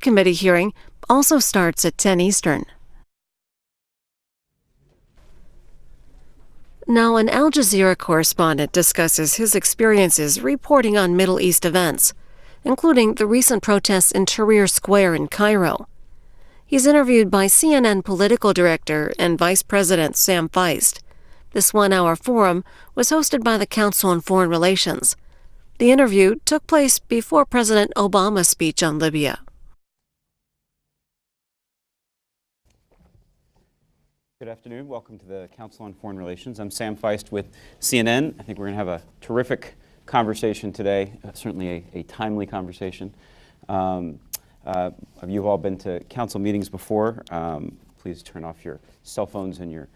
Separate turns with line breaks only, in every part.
subcommittee hearing also starts at 10 Eastern. Now, an Al Jazeera correspondent discusses his experiences reporting on Middle East events, including the recent protests in Tahrir Square in Cairo. He's interviewed by CNN political director and Vice President Sam Feist. This one-hour forum was hosted by the Council on Foreign Relations. The interview took place before President Obama's speech on Libya.
Good afternoon. Welcome to the Council on Foreign Relations. I'm Sam Feist with CNN. I think we're going to have a terrific conversation today, certainly a timely conversation. You've all been to council meetings before. Please turn off your cell phones and your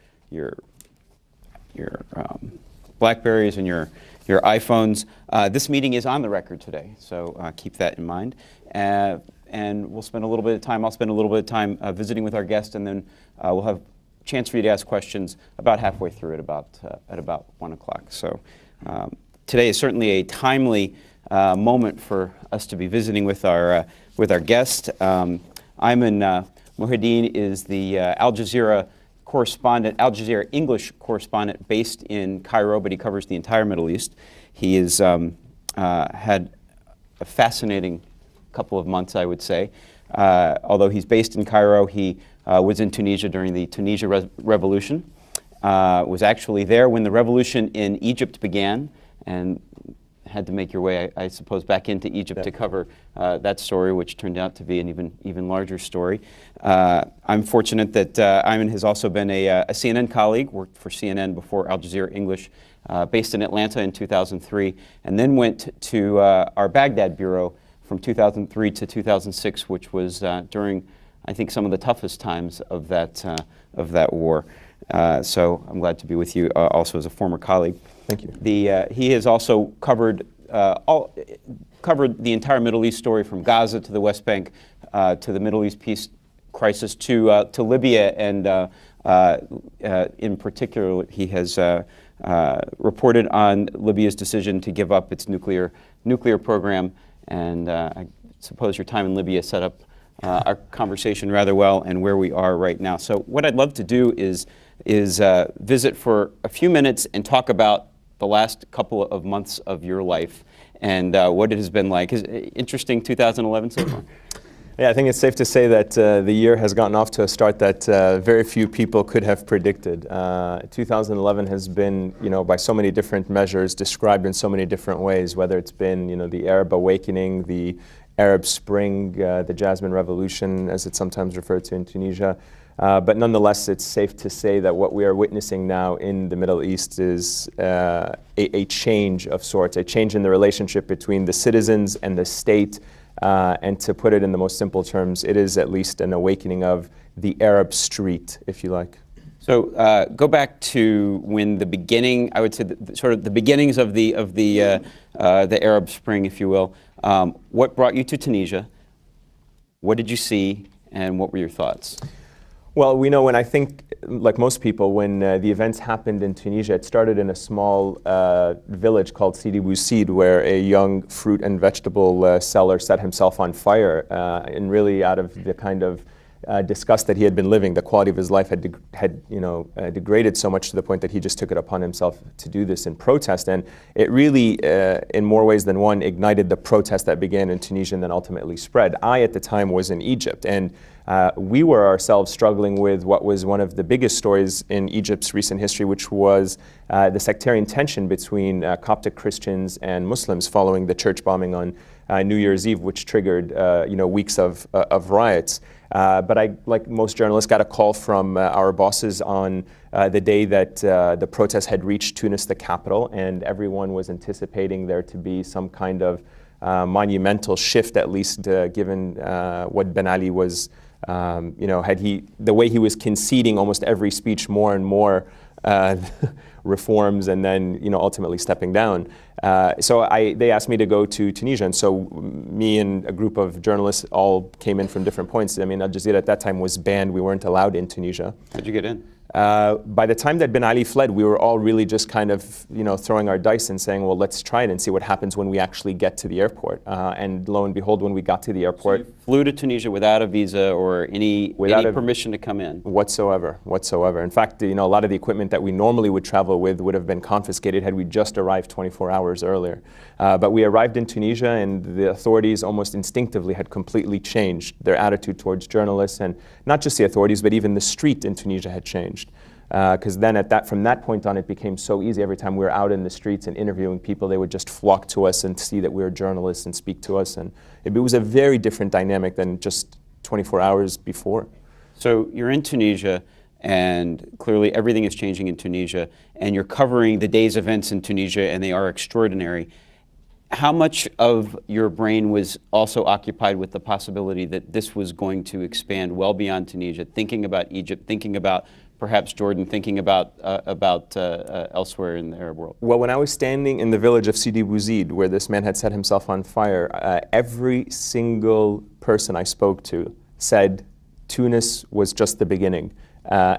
Blackberries and your iPhones. This meeting is on the record today, so keep that in mind. And we'll spend a little bit of time, I'll spend a little bit of time visiting with our guest, and then we'll have chance for you to ask questions about halfway through at about 1 o'clock. So today is certainly a timely moment for us to be visiting with our guest. Ayman Mohyeldin is the Al Jazeera English correspondent based in Cairo, but he covers the entire Middle East. He has had a fascinating couple of months, I would say. Although he's based in Cairo, he was in Tunisia during the Tunisia Revolution, was actually there when the revolution in Egypt began, and had to make your way, I suppose, back into Egypt to cover that story, which turned out to be an even larger story. I'm fortunate that Ayman has also been a CNN colleague, worked for CNN before Al Jazeera English, based in Atlanta in 2003, and then went to our Baghdad bureau from 2003 to 2006, which was during, I think, some of the toughest times of that war. So I'm glad to be with you also as a former colleague.
Thank you.
He has also covered the entire Middle East story, from Gaza to the West Bank to the Middle East peace crisis to Libya, and in particular, he has reported on Libya's decision to give up its nuclear program. And I suppose your time in Libya set up our conversation rather well, and where we are right now. So what I'd love to do is visit for a few minutes and talk about the last couple of months of your life and what it has been like. Is it interesting 2011 so far?
Yeah, I think it's safe to say that the year has gotten off to a start that very few people could have predicted. 2011 has been, by so many different measures, described in so many different ways, whether it's been, the Arab awakening, the Arab Spring, the Jasmine Revolution, as it's sometimes referred to in Tunisia. But nonetheless, it's safe to say that what we are witnessing now in the Middle East is a change of sorts, a change in the relationship between the citizens and the state. And to put it in the most simple terms, it is at least an awakening of the Arab street, if you like.
So go back to when the beginning, I would say, sort of the beginnings of the Arab Spring, if you will. What brought you to Tunisia? What did you see, and what were your thoughts?
Well, when I think, like most people, when the events happened in Tunisia, it started in a small village called Sidi Bouzid, where a young fruit and vegetable seller set himself on fire, and really out of the kind of disgust that he had been living. The quality of his life had degraded so much to the point that he just took it upon himself to do this in protest. And it really, in more ways than one, ignited the protest that began in Tunisia and then ultimately spread. I, at the time, was in Egypt, and we were ourselves struggling with what was one of the biggest stories in Egypt's recent history, which was the sectarian tension between Coptic Christians and Muslims following the church bombing on New Year's Eve, which triggered weeks of riots. But I, like most journalists, got a call from our bosses on the day that the protests had reached Tunis, the capital, and everyone was anticipating there to be some kind of monumental shift, at least given what Ben Ali was, the way he was conceding almost every speech more and more reforms, and then ultimately stepping down. So they asked me to go to Tunisia, and so me and a group of journalists all came in from different points. I mean, Al Jazeera at that time was banned; we weren't allowed in Tunisia.
How'd you get in?
By the time that Ben Ali fled, we were all really just kind of, throwing our dice and saying, well, let's try it and see what happens when we actually get to the airport. And lo and behold, when we got to the airport,
So you flew to Tunisia without a visa or any permission to come in?
Whatsoever. In fact, a lot of the equipment that we normally would travel with would have been confiscated had we just arrived 24 hours earlier. But we arrived in Tunisia, and the authorities almost instinctively had completely changed their attitude towards journalists, and not just the authorities, but even the street in Tunisia had changed. Because then from that point on, it became so easy. Every time we were out in the streets and interviewing people, they would just flock to us and see that we were journalists and speak to us. And it was a very different dynamic than just 24 hours before.
So you're in Tunisia, and clearly everything is changing in Tunisia, and you're covering the day's events in Tunisia, and they are extraordinary. How much of your brain was also occupied with the possibility that this was going to expand well beyond Tunisia, thinking about Egypt, thinking about perhaps Jordan, thinking about elsewhere in the Arab world?
Well, when I was standing in the village of Sidi Bouzid, where this man had set himself on fire, every single person I spoke to said Tunis was just the beginning. I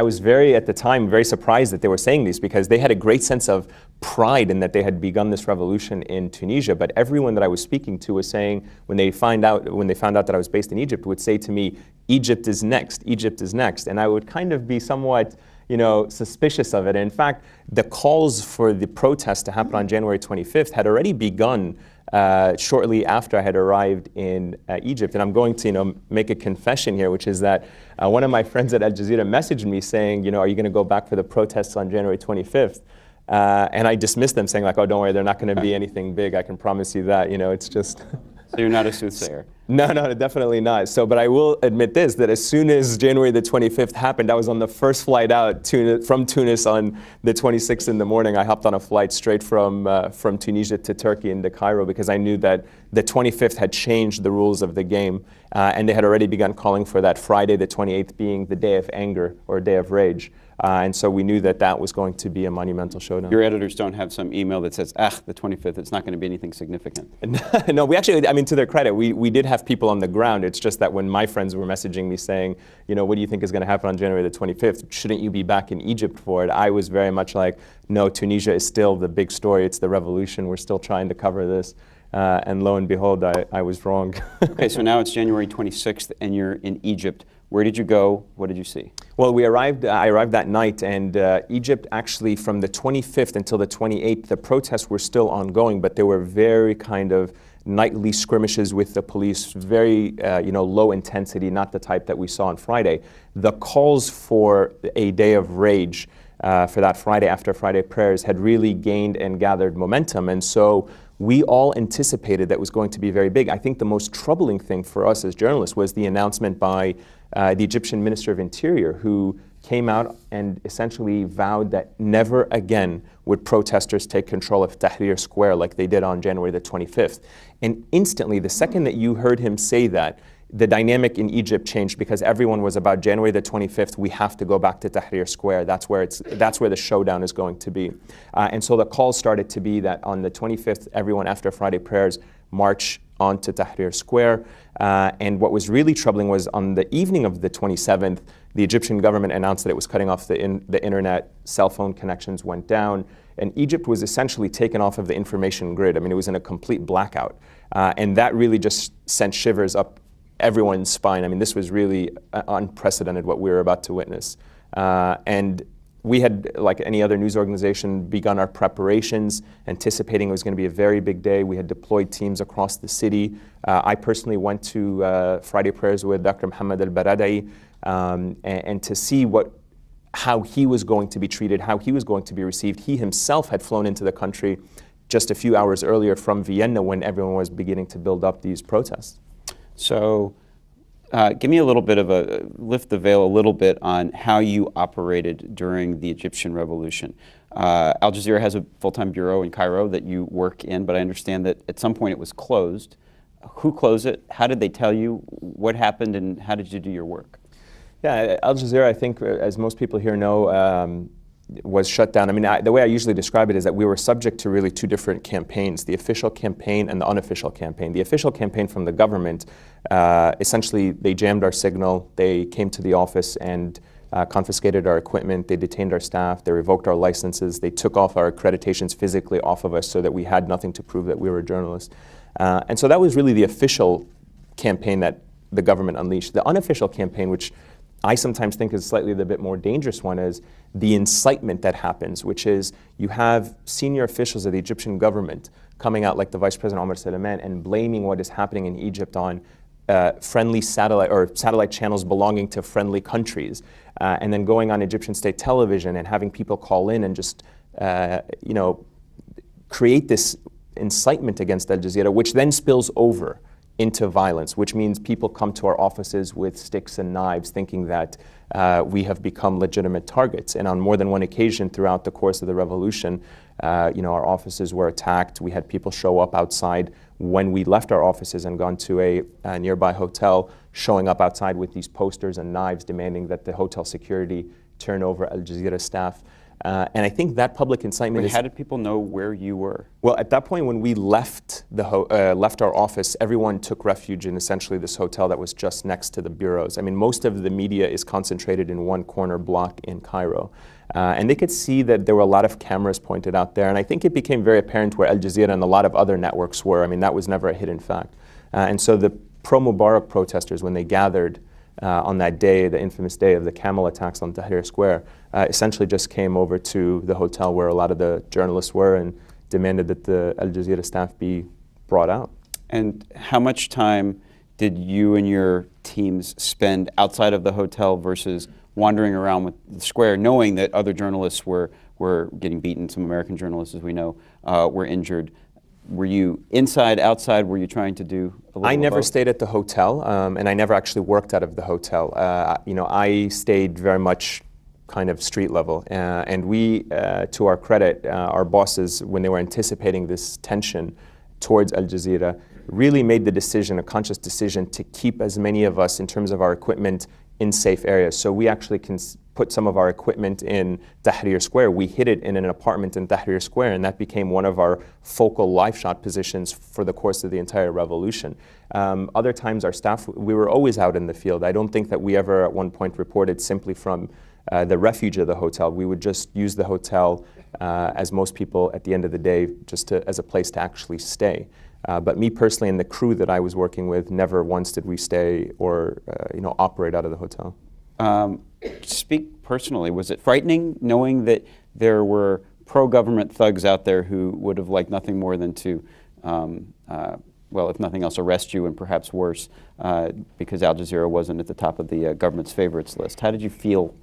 was at the time, very surprised that they were saying these, because they had a great sense of pride in that they had begun this revolution in Tunisia. But everyone that I was speaking to was saying, when they found out that I was based in Egypt, would say to me, Egypt is next, Egypt is next. And I would kind of be somewhat, suspicious of it. And in fact, the calls for the protest to happen on January 25th had already begun shortly after I had arrived in Egypt. And I'm going to make a confession here, which is that one of my friends at Al-Jazeera messaged me saying, are you going to go back for the protests on January 25th? And I dismissed them, saying like, oh, don't worry, they're not going to be anything big. I can promise you that. It's just...
So you're not a soothsayer?
No, definitely not. But I will admit this, that as soon as January the 25th happened, I was on the first flight out from Tunis on the 26th in the morning. I hopped on a flight straight from Tunisia to Turkey into Cairo, because I knew that the 25th had changed the rules of the game, and they had already begun calling for that Friday the 28th being the day of anger or day of rage. And so we knew that was going to be a monumental showdown.
Your editors don't have some email that says, the 25th, it's not going to be anything significant.
No, we actually, to their credit, we did have people on the ground. It's just that when my friends were messaging me saying, what do you think is going to happen on January the 25th? Shouldn't you be back in Egypt for it? I was very much like, no, Tunisia is still the big story. It's the revolution. We're still trying to cover this. And lo and behold, I was wrong.
Okay, so now it's January 26th, and you're in Egypt. Where did you go? What did you see?
Well, I arrived that night, and Egypt actually, from the 25th until the 28th, the protests were still ongoing, but there were very kind of nightly skirmishes with the police, very low intensity, not the type that we saw on Friday. The calls for a day of rage for that Friday after Friday prayers had really gained and gathered momentum, and so we all anticipated that was going to be very big. I think the most troubling thing for us as journalists was the announcement by the Egyptian Minister of Interior, who came out and essentially vowed that never again would protesters take control of Tahrir Square like they did on January the 25th. And instantly, the second that you heard him say that, the dynamic in Egypt changed, because everyone was about January the 25th, we have to go back to Tahrir Square. That's where the showdown is going to be. And so the call started to be that on the 25th, everyone after Friday prayers march onto Tahrir Square. And what was really troubling was on the evening of the 27th, the Egyptian government announced that it was cutting off the internet, cell phone connections went down, and Egypt was essentially taken off of the information grid. It was in a complete blackout. And that really just sent shivers up everyone's spine. This was really unprecedented, what we were about to witness. And we had, like any other news organization, begun our preparations, anticipating it was going to be a very big day. We had deployed teams across the city. I personally went to Friday prayers with Dr. Mohammed al-Baradei, and to see how he was going to be treated, how he was going to be received. He himself had flown into the country just a few hours earlier from Vienna, when everyone was beginning to build up these protests.
So give me a little bit of lift the veil a little bit on how you operated during the Egyptian revolution. Al Jazeera has a full-time bureau in Cairo that you work in, but I understand that at some point it was closed. Who closed it? How did they tell you what happened, and how did you do your work?
Yeah, Al Jazeera, I think, as most people here know, was shut down. The way I usually describe it is that we were subject to really two different campaigns, the official campaign and the unofficial campaign. The official campaign from the government, essentially they jammed our signal, they came to the office and confiscated our equipment, they detained our staff, they revoked our licenses, they took off our accreditations physically off of us so that we had nothing to prove that we were journalists. And so that was really the official campaign that the government unleashed. The unofficial campaign, which I sometimes think is slightly the bit more dangerous one, is the incitement that happens, which is you have senior officials of the Egyptian government coming out, like the Vice President Omar Suleiman, and blaming what is happening in Egypt on friendly satellite channels belonging to friendly countries, and then going on Egyptian state television and having people call in and just create this incitement against Al Jazeera, which then spills over into violence, which means people come to our offices with sticks and knives thinking that we have become legitimate targets. And on more than one occasion throughout the course of the revolution, our offices were attacked. We had people show up outside when we left our offices and gone to a nearby hotel, showing up outside with these posters and knives demanding that the hotel security turn over Al Jazeera staff. And I think that public incitement
How did people know where you were?
Well, at that point when we left left our office, everyone took refuge in essentially this hotel that was just next to the bureaus. I mean, most of the media is concentrated in one corner block in Cairo. And they could see that there were a lot of cameras pointed out there. And I think it became very apparent where Al Jazeera and a lot of other networks were. I mean, that was never a hidden fact. And so the pro-Mubarak protesters, when they gathered on that day, the infamous day of the camel attacks on Tahrir Square, essentially just came over to the hotel where a lot of the journalists were and demanded that the Al Jazeera staff be brought out.
And how much time did you and your teams spend outside of the hotel versus wandering around with the square, knowing that other journalists were getting beaten, some American journalists, as we know, were injured? Were you inside, outside? Were you trying to do a little
I never
both?
stayed at the hotel, and I never actually worked out of the hotel. I stayed very much kind of street level. And we, to our credit, our bosses, when they were anticipating this tension towards Al Jazeera, really made the decision, a conscious decision, to keep as many of us in terms of our equipment in safe areas. So we actually can put some of our equipment in Tahrir Square. We hid it in an apartment in Tahrir Square, and that became one of our focal live shot positions for the course of the entire revolution. Other times our staff, we were always out in the field. I don't think that we ever at one point reported simply from the refuge of the hotel. We would just use the hotel, as most people at the end of the day, just as a place to actually stay. But me personally and the crew that I was working with, never once did we stay or operate out of the hotel.
Speak personally, was it frightening knowing that there were pro-government thugs out there who would have liked nothing more than to, well, if nothing else, arrest you and perhaps worse, because Al Jazeera wasn't at the top of the government's favorites list? How did you feel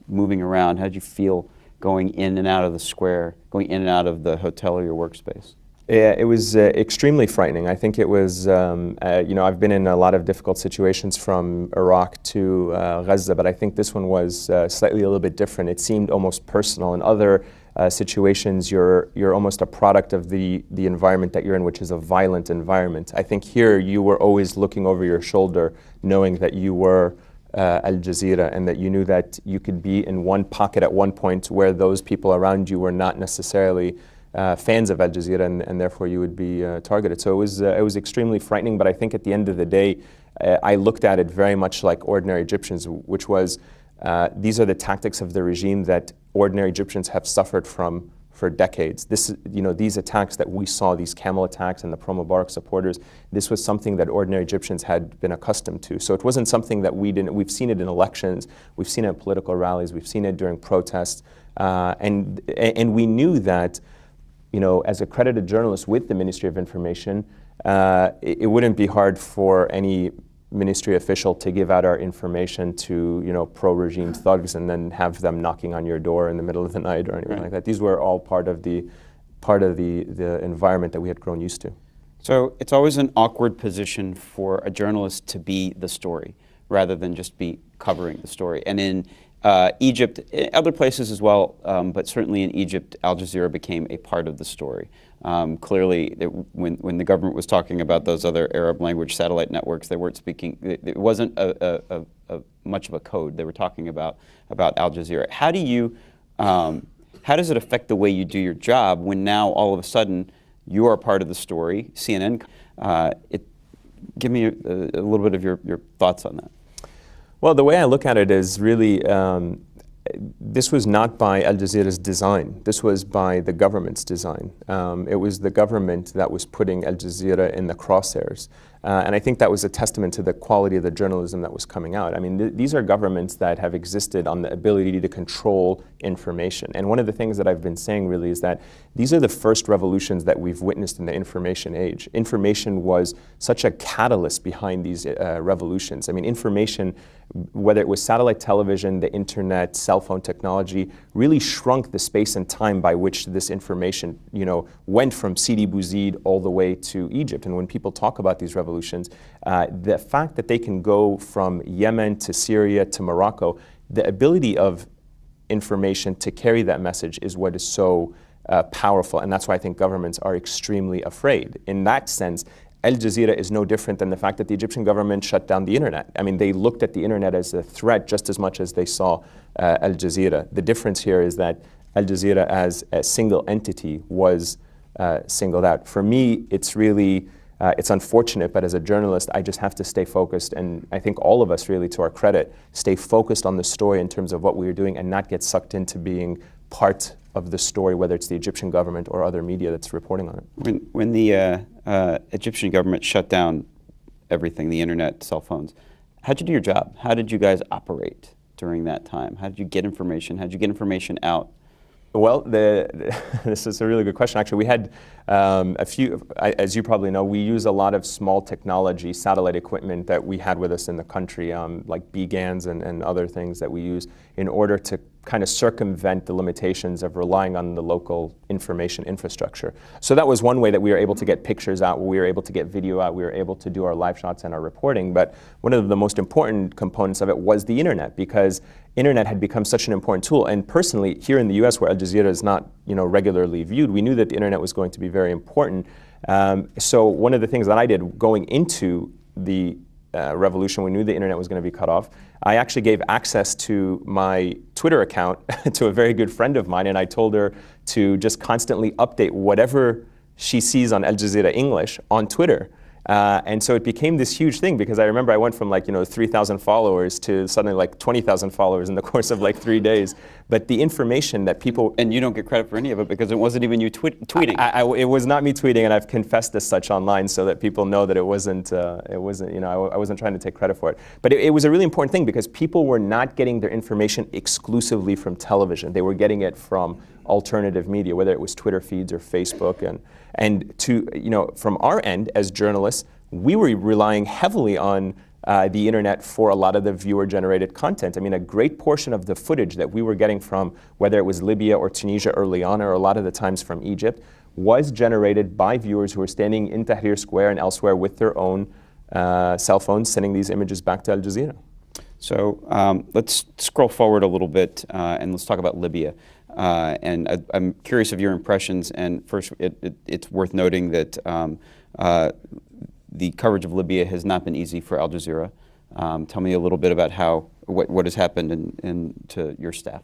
moving around? How did you feel going in and out of the square, going in and out of the hotel or your workspace?
Yeah, it was extremely frightening. I think it was, I've been in a lot of difficult situations from Iraq to Gaza, but I think this one was slightly a little bit different. It seemed almost personal. In other situations, you're almost a product of the environment that you're in, which is a violent environment. I think here you were always looking over your shoulder, knowing that you were Al Jazeera and that you knew that you could be in one pocket at one point where those people around you were not necessarily fans of Al Jazeera, and therefore you would be targeted. So it was extremely frightening, but I think at the end of the day, I looked at it very much like ordinary Egyptians, which was these are the tactics of the regime that ordinary Egyptians have suffered from for decades. These attacks that we saw, these camel attacks and the pro-Mubarak supporters, this was something that ordinary Egyptians had been accustomed to. So it wasn't something that we've seen it in elections, we've seen it in political rallies, we've seen it during protests, and we knew that as accredited journalists with the Ministry of Information, it wouldn't be hard for any ministry official to give out our information to pro-regime thugs and then have them knocking on your door in the middle of the night or anything like that. These were all part of the environment that we had grown used to.
So it's always an awkward position for a journalist to be the story rather than just be covering the story. And in Egypt, other places as well, but certainly in Egypt, Al Jazeera became a part of the story. Clearly, when the government was talking about those other Arab language satellite networks, they weren't speaking, it wasn't much of a code. They were talking about Al Jazeera. How does it affect the way you do your job when now all of a sudden you are part of the story, CNN? Give me a little bit of your thoughts on that.
Well, the way I look at it is really, this was not by Al Jazeera's design. This was by the government's design. It was the government that was putting Al Jazeera in the crosshairs. And I think that was a testament to the quality of the journalism that was coming out. I mean, these are governments that have existed on the ability to control information. And one of the things that I've been saying really is that these are the first revolutions that we've witnessed in the information age. Information was such a catalyst behind these revolutions. I mean, information, whether it was satellite television, the internet, cell phone technology, really shrunk the space and time by which this information, went from Sidi Bouzid all the way to Egypt. And when people talk about these revolutions, the fact that they can go from Yemen to Syria to Morocco, the ability of information to carry that message is what is so powerful. And that's why I think governments are extremely afraid. In that sense, Al Jazeera is no different than the fact that the Egyptian government shut down the internet. I mean, they looked at the internet as a threat just as much as they saw Al Jazeera. The difference here is that Al Jazeera as a single entity was singled out. For me, it's really, it's unfortunate, but as a journalist, I just have to stay focused. And I think all of us really, to our credit, stay focused on the story in terms of what we are doing and not get sucked into being part of the story, whether it's the Egyptian government or other media that's reporting on it.
When the Egyptian government shut down everything, the internet, cell phones, how'd you do your job? How did you guys operate during that time? How did you get information? How did you get information out?
Well, this is a really good question. Actually, we had a few, as you probably know, we use a lot of small technology, satellite equipment that we had with us in the country, like BGANs and other things that we use in order to kind of circumvent the limitations of relying on the local information infrastructure. So that was one way that we were able to get pictures out, we were able to get video out, we were able to do our live shots and our reporting. But one of the most important components of it was the internet, because internet had become such an important tool. And personally, here in the US, where Al Jazeera is not regularly viewed, we knew that the internet was going to be very important. So one of the things that I did going into the revolution, we knew the internet was going to be cut off. I actually gave access to my Twitter account to a very good friend of mine, and I told her to just constantly update whatever she sees on Al Jazeera English on Twitter. And so it became this huge thing, because I remember I went from 3,000 followers to suddenly 20,000 followers in the course of 3 days. But the information that people...
And you don't get credit for any of it because it wasn't even you tweeting.
It was not me tweeting, and I've confessed as such online so that people know that I wasn't trying to take credit for it. But it was a really important thing, because people were not getting their information exclusively from television. They were getting it from alternative media, whether it was Twitter feeds or Facebook. And to, from our end as journalists, we were relying heavily on the internet for a lot of the viewer-generated content. I mean, a great portion of the footage that we were getting from, whether it was Libya or Tunisia early on, or a lot of the times from Egypt, was generated by viewers who were standing in Tahrir Square and elsewhere with their own cell phones, sending these images back to Al Jazeera.
So let's scroll forward a little bit and let's talk about Libya. And I'm curious of your impressions. And first, it's worth noting that the coverage of Libya has not been easy for Al Jazeera. Tell me a little bit about what has happened to your staff.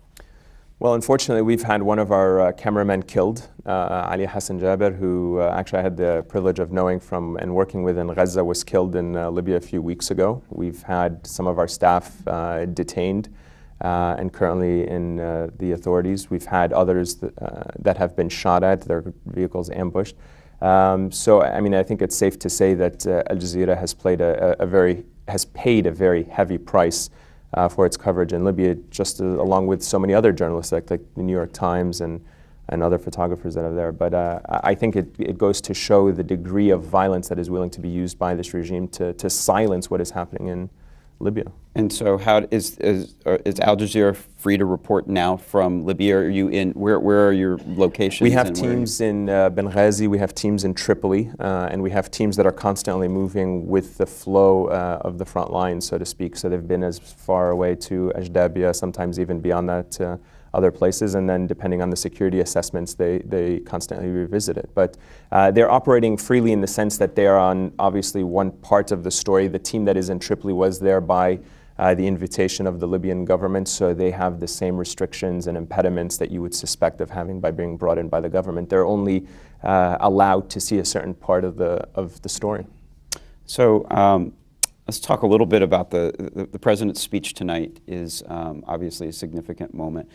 Well, unfortunately, we've had one of our cameramen killed, Ali Hassan Jaber, who actually I had the privilege of knowing from and working with in Gaza, was killed in Libya a few weeks ago. We've had some of our staff detained and currently in the authorities. We've had others that have been shot at, their vehicles ambushed. So, I mean, I think it's safe to say that Al Jazeera has paid a very heavy price for its coverage in Libya, just along with so many other journalists like the New York Times and other photographers that are there. But I think it goes to show the degree of violence that is willing to be used by this regime to silence what is happening in Libya.
And so, how is Al Jazeera free to report now from Libya? Are you in where are your locations?
We have teams in Benghazi, we have teams in Tripoli, and we have teams that are constantly moving with the flow of the front line, so to speak. So they've been as far away to Ajdabia, sometimes even beyond that, other places, and then depending on the security assessments, they constantly revisit it. But they're operating freely in the sense that they are on obviously one part of the story. The team that is in Tripoli was there by the invitation of the Libyan government, so they have the same restrictions and impediments that you would suspect of having by being brought in by the government. They're only allowed to see a certain part of the story.
So Let's talk a little bit about the president's speech tonight. Is obviously a significant moment.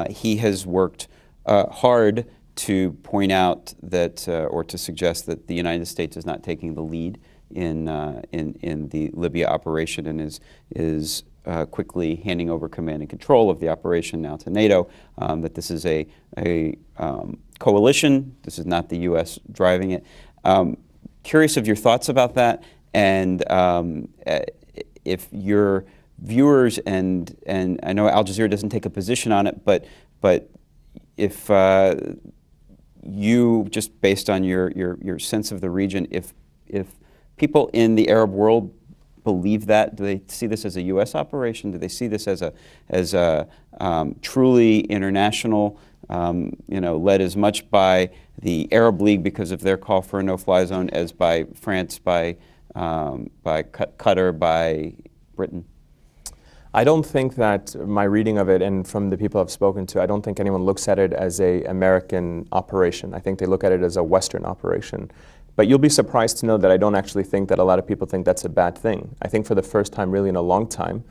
He has worked hard to point out that, or to suggest that the United States is not taking the lead in the Libya operation, and is quickly handing over command and control of the operation now to NATO. That this is a coalition. This is not the U.S. driving it. Curious of your thoughts about that, and if your viewers and I know Al Jazeera doesn't take a position on it, but if you, just based on your sense of the region, if people in the Arab world believe that, do they see this as a U.S. operation? Do they see this as a truly international, led as much by the Arab League because of their call for a no-fly zone as by France, by Qatar, by Britain?
I don't think that my reading of it, and from the people I've spoken to, I don't think anyone looks at it as an American operation. I think they look at it as a Western operation. But you'll be surprised to know that I don't actually think that a lot of people think that's a bad thing. I think for the first time really in a long time,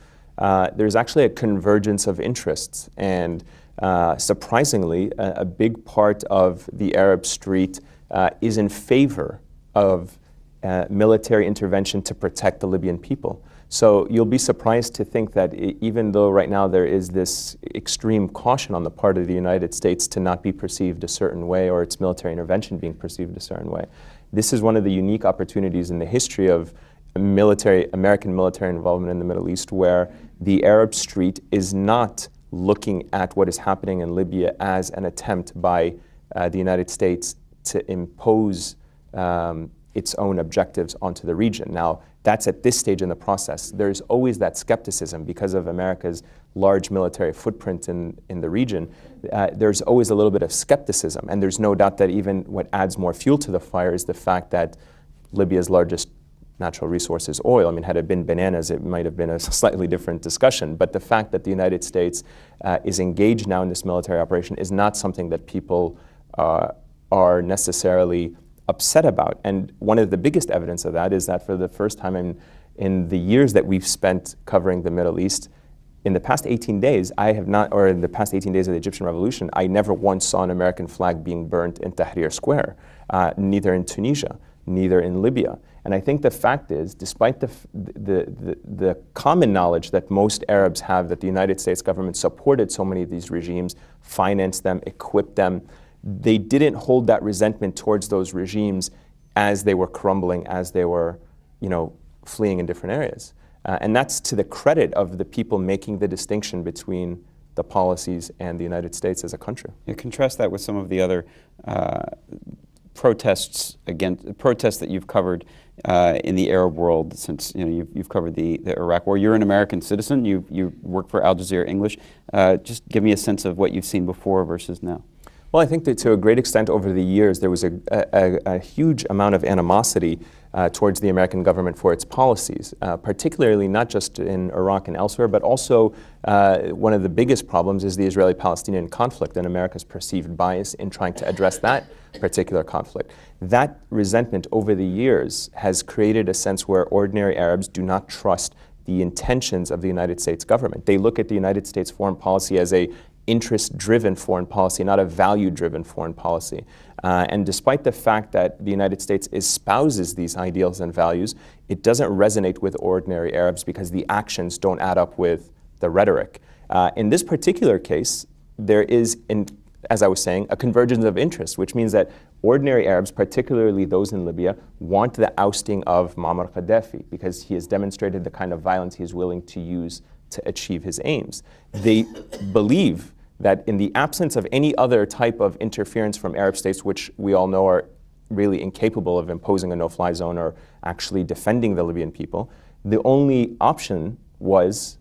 there's actually a convergence of interests. And surprisingly, a big part of the Arab street is in favor of military intervention to protect the Libyan people. So you'll be surprised to think that even though right now there is this extreme caution on the part of the United States to not be perceived a certain way, or its military intervention being perceived a certain way, this is one of the unique opportunities in the history of American military involvement in the Middle East, where the Arab street is not looking at what is happening in Libya as an attempt by the United States to impose its own objectives onto the region. Now, that's at this stage in the process. There's always that skepticism because of America's large military footprint in the region. There's always a little bit of skepticism, and there's no doubt that even what adds more fuel to the fire is the fact that Libya's largest natural resource is oil. I mean, had it been bananas, it might have been a slightly different discussion. But the fact that the United States is engaged now in this military operation is not something that people are necessarily upset about. And one of the biggest evidence of that is that for the first time in the years that we've spent covering the Middle East, in the past 18 days, in the past 18 days of the Egyptian Revolution, I never once saw an American flag being burnt in Tahrir Square, neither in Tunisia, neither in Libya. And I think the fact is, despite the common knowledge that most Arabs have that the United States government supported so many of these regimes, financed them, equipped them, they didn't hold that resentment towards those regimes as they were crumbling, as they were, fleeing in different areas. And that's to the credit of the people making the distinction between the policies and the United States as a country.
You contrast that with some of the other protests that you've covered in the Arab world since you've covered the Iraq War. You're an American citizen. You work for Al Jazeera English. Just give me a sense of what you've seen before versus now.
Well, I think that to a great extent over the years there was a huge amount of animosity towards the American government for its policies, particularly not just in Iraq and elsewhere, but also one of the biggest problems is the Israeli-Palestinian conflict and America's perceived bias in trying to address that particular conflict. That resentment over the years has created a sense where ordinary Arabs do not trust the intentions of the United States government. They look at the United States foreign policy as a interest-driven foreign policy, not a value-driven foreign policy. And despite the fact that the United States espouses these ideals and values, it doesn't resonate with ordinary Arabs because the actions don't add up with the rhetoric. In this particular case, there is, as I was saying, a convergence of interest, which means that ordinary Arabs, particularly those in Libya, want the ousting of Muammar Gaddafi because he has demonstrated the kind of violence he is willing to use to achieve his aims. They believe that in the absence of any other type of interference from Arab states, which we all know are really incapable of imposing a no-fly zone or actually defending the Libyan people, the only option was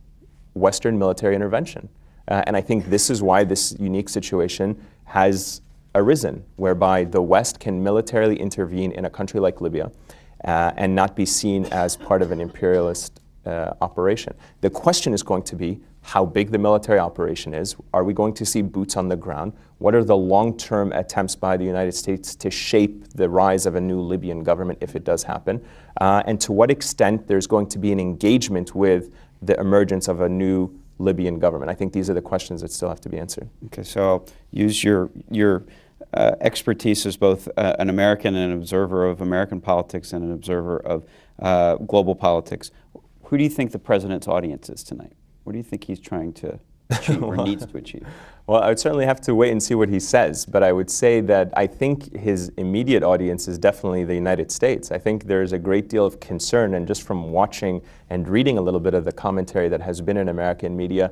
Western military intervention. And I think this is why this unique situation has arisen, whereby the West can militarily intervene in a country like Libya and not be seen as part of an imperialist operation. The question is going to be, how big the military operation is. Are we going to see boots on the ground? What are the long-term attempts by the United States to shape the rise of a new Libyan government if it does happen? And to what extent there's going to be an engagement with the emergence of a new Libyan government? I think these are the questions that still have to be answered.
Okay, so I'll use your expertise as both an American and an observer of American politics and an observer of global politics. Who do you think the president's audience is tonight? What do you think he's trying to achieve or needs to achieve?
Well, I would certainly have to wait and see what he says, but I would say that I think his immediate audience is definitely the United States. I think there's a great deal of concern, and just from watching and reading a little bit of the commentary that has been in American media,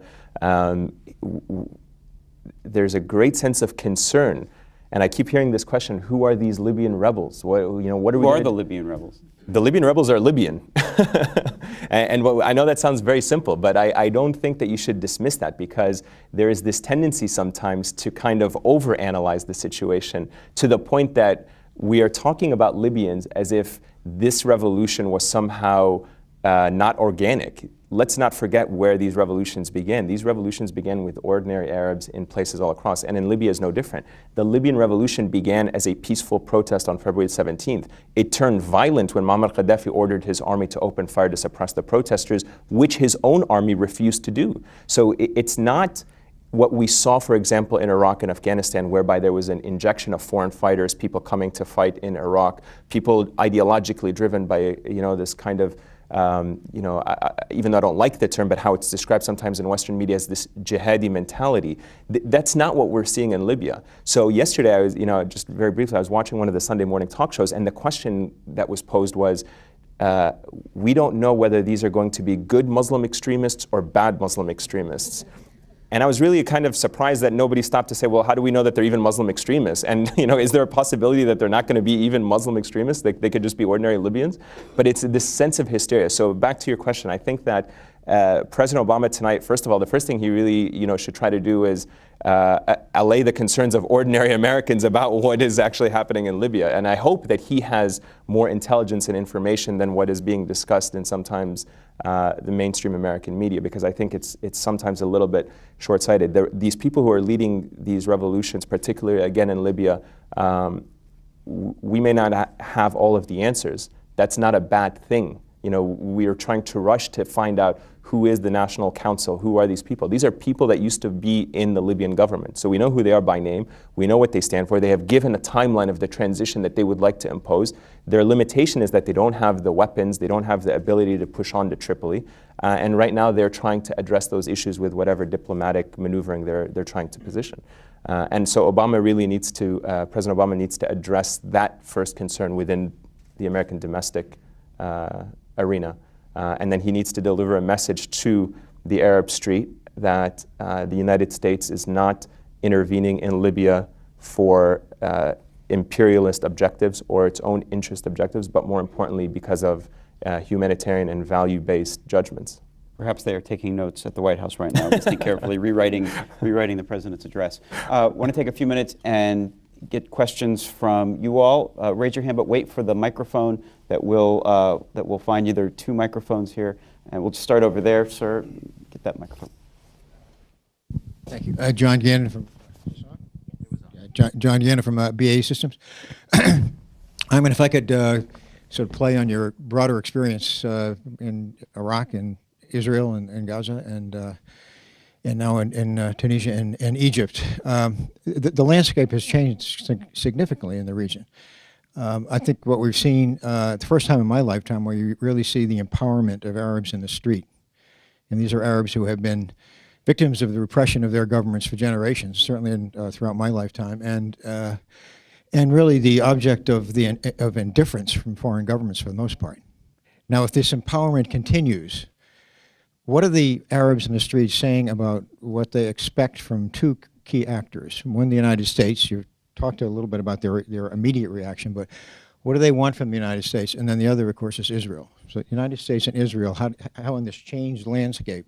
there's a great sense of concern. And I keep hearing this question, who are these Libyan rebels? What are we
Who are the Libyan rebels?
The Libyan rebels are Libyan. And I know that sounds very simple, but I don't think that you should dismiss that, because there is this tendency sometimes to kind of overanalyze the situation to the point that we are talking about Libyans as if this revolution was somehow not organic. Let's not forget where these revolutions began. These revolutions began with ordinary Arabs in places all across, and in Libya is no different. The Libyan revolution began as a peaceful protest on February 17th. It turned violent when Muammar Gaddafi ordered his army to open fire to suppress the protesters, which his own army refused to do. So it's not what we saw, for example, in Iraq and Afghanistan, whereby there was an injection of foreign fighters, people coming to fight in Iraq, people ideologically driven by, this kind of even though I don't like the term, but how it's described sometimes in Western media as this jihadi mentality. That's not what we're seeing in Libya. So yesterday, I was, just very briefly, I was watching one of the Sunday morning talk shows, and the question that was posed was, we don't know whether these are going to be good Muslim extremists or bad Muslim extremists. And I was really kind of surprised that nobody stopped to say, well, how do we know that they're even Muslim extremists? And is there a possibility that they're not going to be even Muslim extremists? They could just be ordinary Libyans? But it's this sense of hysteria. So back to your question, I think that President Obama tonight, first of all, the first thing he really should try to do is allay the concerns of ordinary Americans about what is actually happening in Libya. And I hope that he has more intelligence and information than what is being discussed in sometimes the mainstream American media, because I think it's sometimes a little bit short-sighted. These people who are leading these revolutions, particularly again in Libya, we may not have all of the answers. That's not a bad thing. We are trying to rush to find out who is the National Council, who are these people. These are people that used to be in the Libyan government. So we know who they are by name, we know what they stand for. They have given a timeline of the transition that they would like to impose. Their limitation is that they don't have the weapons, they don't have the ability to push on to Tripoli. And right now they're trying to address those issues with whatever diplomatic maneuvering they're trying to position. And so Obama really needs to, President Obama needs to address that first concern within the American domestic arena. And then he needs to deliver a message to the Arab street that the United States is not intervening in Libya for imperialist objectives or its own interest objectives, but more importantly because of humanitarian and value-based judgments.
Perhaps they are taking notes at the White House right now, listening carefully, rewriting the president's address. Want to take a few minutes and get questions from you all. Raise your hand, but wait for the microphone that will find you. There are two microphones here, and we'll just start over there, sir. Get that microphone.
Thank you. John Gannon from John Gannon from BAE Systems. If I could sort of play on your broader experience in Iraq and Israel and Gaza and now in Tunisia and Egypt. The landscape has changed significantly in the region. I think what we've seen, the first time in my lifetime where you really see the empowerment of Arabs in the street. And these are Arabs who have been victims of the repression of their governments for generations, certainly throughout my lifetime, and really the object of indifference from foreign governments for the most part. Now, if this empowerment continues, what are the Arabs in the streets saying about what they expect from two key actors? One, the United States. You talked a little bit about their immediate reaction, but what do they want from the United States? And then the other, of course, is Israel. So the United States and Israel, how in this changed landscape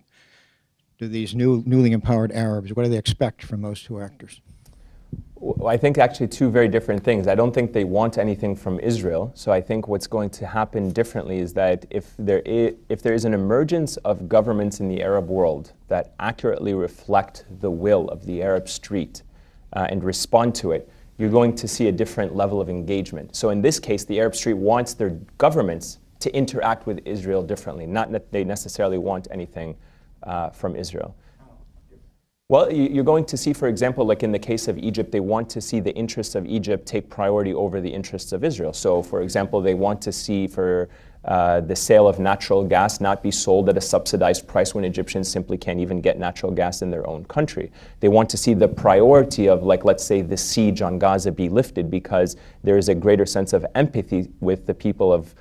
do these newly empowered Arabs, what do they expect from those two actors?
I think actually two very different things. I don't think they want anything from Israel. So I think what's going to happen differently is that if there is an emergence of governments in the Arab world that accurately reflect the will of the Arab street and respond to it, you're going to see a different level of engagement. So in this case, the Arab street wants their governments to interact with Israel differently, not that they necessarily want anything from Israel. Well, you're going to see, for example, like in the case of Egypt, they want to see the interests of Egypt take priority over the interests of Israel. So, for example, they want to see for the sale of natural gas not be sold at a subsidized price when Egyptians simply can't even get natural gas in their own country. They want to see the priority of, like, let's say, the siege on Gaza be lifted because there is a greater sense of empathy with the people of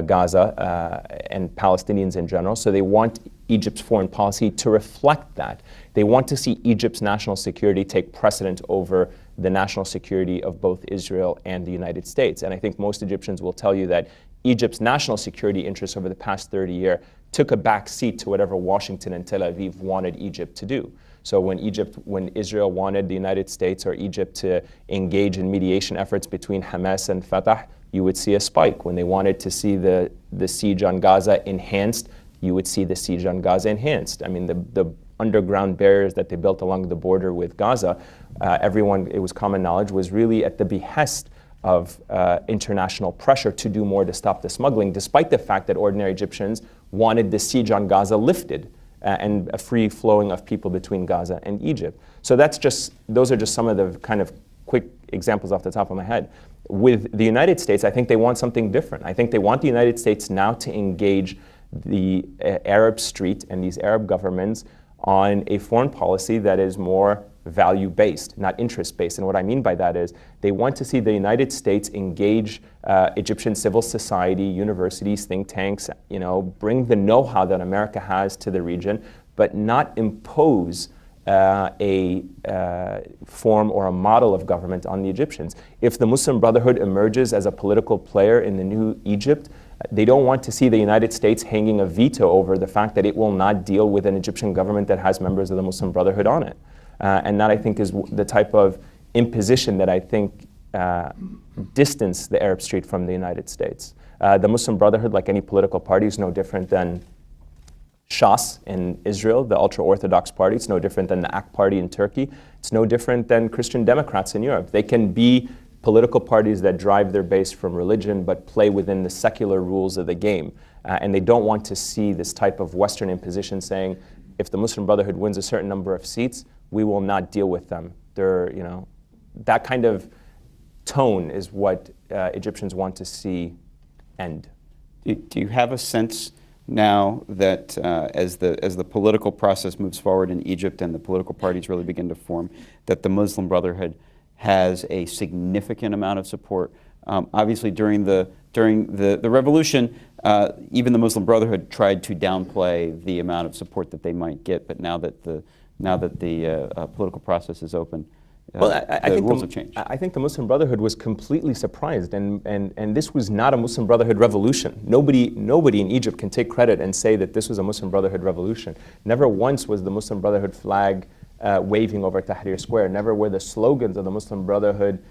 Gaza and Palestinians in general. So they want Egypt's foreign policy to reflect that. They want to see Egypt's national security take precedent over the national security of both Israel and the United States. And I think most Egyptians will tell you that Egypt's national security interests over the past 30 years took a back seat to whatever Washington and Tel Aviv wanted Egypt to do. So when Israel wanted the United States or Egypt to engage in mediation efforts between Hamas and Fatah, you would see a spike. When they wanted to see the siege on Gaza enhanced, you would see the siege on Gaza enhanced. I mean, the underground barriers that they built along the border with Gaza, it was common knowledge, was really at the behest of international pressure to do more to stop the smuggling, despite the fact that ordinary Egyptians wanted the siege on Gaza lifted and a free flowing of people between Gaza and Egypt. So those are just some of the kind of quick examples off the top of my head. With the United States, I think they want something different. I think they want the United States now to engage the Arab street and these Arab governments on a foreign policy that is more value-based, not interest-based. And what I mean by that is they want to see the United States engage Egyptian civil society, universities, think tanks, bring the know-how that America has to the region, but not impose a form or a model of government on the Egyptians. If the Muslim Brotherhood emerges as a political player in the new Egypt, they don't want to see the United States hanging a veto over the fact that it will not deal with an Egyptian government that has members of the Muslim Brotherhood on it. And that, I think, is the type of imposition that I think distance the Arab street from the United States. The Muslim Brotherhood, like any political party, is no different than Shas in Israel, the ultra-Orthodox party. It's no different than the AK party in Turkey. It's no different than Christian Democrats in Europe. They can be political parties that drive their base from religion but play within the secular rules of the game. And they don't want to see this type of Western imposition saying, if the Muslim Brotherhood wins a certain number of seats, we will not deal with them. That kind of tone is what Egyptians want to see end.
Do you have a sense now that as the political process moves forward in Egypt and the political parties really begin to form, that the Muslim Brotherhood has a significant amount of support? Obviously, during the revolution, even the Muslim Brotherhood tried to downplay the amount of support that they might get. But now that the political process is open, I think rules have changed.
I think the Muslim Brotherhood was completely surprised, and this was not a Muslim Brotherhood revolution. Nobody in Egypt can take credit and say that this was a Muslim Brotherhood revolution. Never once was the Muslim Brotherhood flag waving over Tahrir Square. Never were the slogans of the Muslim Brotherhood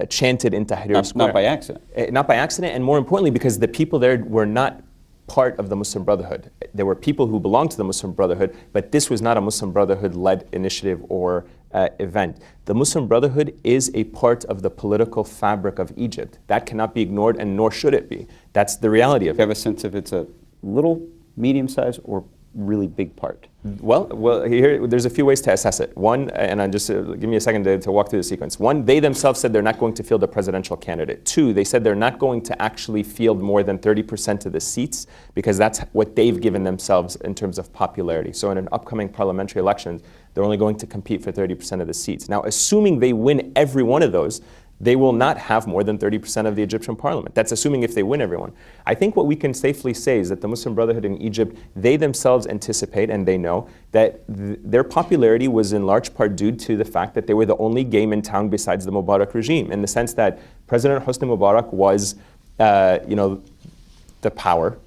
chanted in Tahrir Square.
Not by accident.
Not by accident, and more importantly, because the people there were not part of the Muslim Brotherhood. There were people who belonged to the Muslim Brotherhood, but this was not a Muslim Brotherhood-led initiative or event. The Muslim Brotherhood is a part of the political fabric of Egypt. That cannot be ignored, and nor should it be. That's the reality of it.
Do you have a sense if it's a little, medium-sized, or really big part?
Well, here there's a few ways to assess it. One, and I just give me a second to walk through the sequence. One, they themselves said they're not going to field a presidential candidate. Two, they said they're not going to actually field more than 30% of the seats because that's what they've given themselves in terms of popularity. So in an upcoming parliamentary elections, they're only going to compete for 30% of the seats. Now, assuming they win every one of those, they will not have more than 30% of the Egyptian parliament. That's assuming if they win everyone. I think what we can safely say is that the Muslim Brotherhood in Egypt, they themselves anticipate and they know that their popularity was in large part due to the fact that they were the only game in town besides the Mubarak regime, in the sense that President Hosni Mubarak was the power,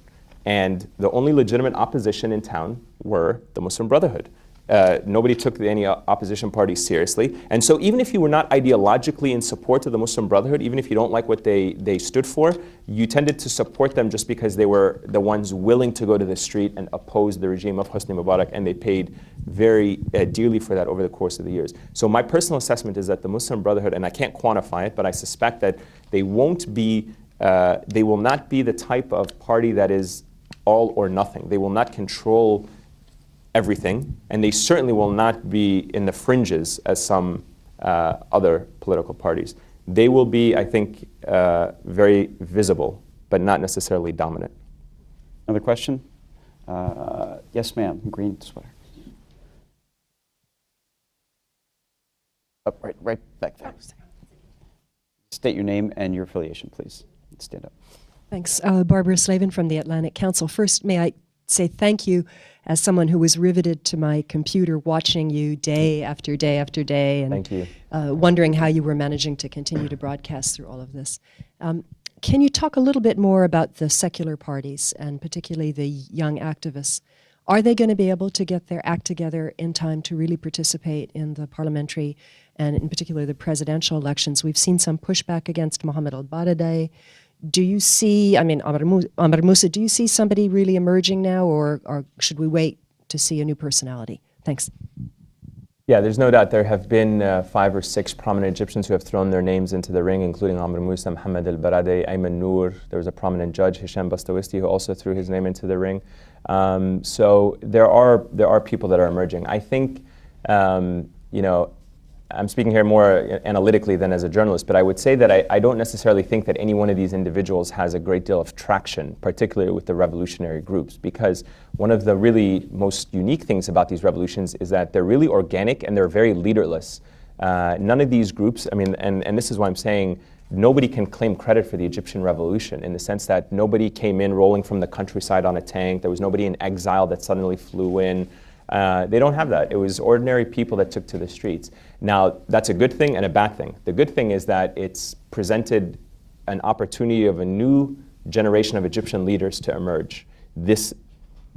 and the only legitimate opposition in town were the Muslim Brotherhood. Nobody took any opposition parties seriously. And so even if you were not ideologically in support of the Muslim Brotherhood, even if you don't like what they stood for, you tended to support them just because they were the ones willing to go to the street and oppose the regime of Hosni Mubarak, and they paid very dearly for that over the course of the years. So my personal assessment is that the Muslim Brotherhood, and I can't quantify it, but I suspect that they will not be the type of party that is all or nothing. They will not control everything, and they certainly will not be in the fringes as some other political parties. They will be, I think, very visible, but not necessarily dominant.
Another question? Yes, ma'am, green sweater. Up, right back there. State your name and your affiliation, please. Stand up.
Thanks. Barbara Slavin from the Atlantic Council. First, may I say thank you as someone who was riveted to my computer watching you day after day after day, and
thank you.
Wondering how you were managing to continue to broadcast through all of this. Can you talk a little bit more about the secular parties, and particularly the young activists? Are they going to be able to get their act together in time to really participate in the parliamentary and in particular the presidential elections? We've seen some pushback against Mohammed al-Baradei. Do you see, Amr Moussa, do you see somebody really emerging now, or should we wait to see a new personality? Thanks.
Yeah, there's no doubt there have been 5 or 6 prominent Egyptians who have thrown their names into the ring, including Amr Moussa, Mohammed al-Baradei, Ayman Noor. There was a prominent judge, Hisham Bastawisti, who also threw his name into the ring. So there are people that are emerging. I think, I'm speaking here more analytically than as a journalist, but I would say that I don't necessarily think that any one of these individuals has a great deal of traction, particularly with the revolutionary groups, because one of the really most unique things about these revolutions is that they're really organic and they're very leaderless. None of these groups, and this is why I'm saying nobody can claim credit for the Egyptian revolution, in the sense that nobody came in rolling from the countryside on a tank. There was nobody in exile that suddenly flew in. They don't have that. It was ordinary people that took to the streets. Now, that's a good thing and a bad thing. The good thing is that it's presented an opportunity of a new generation of Egyptian leaders to emerge. This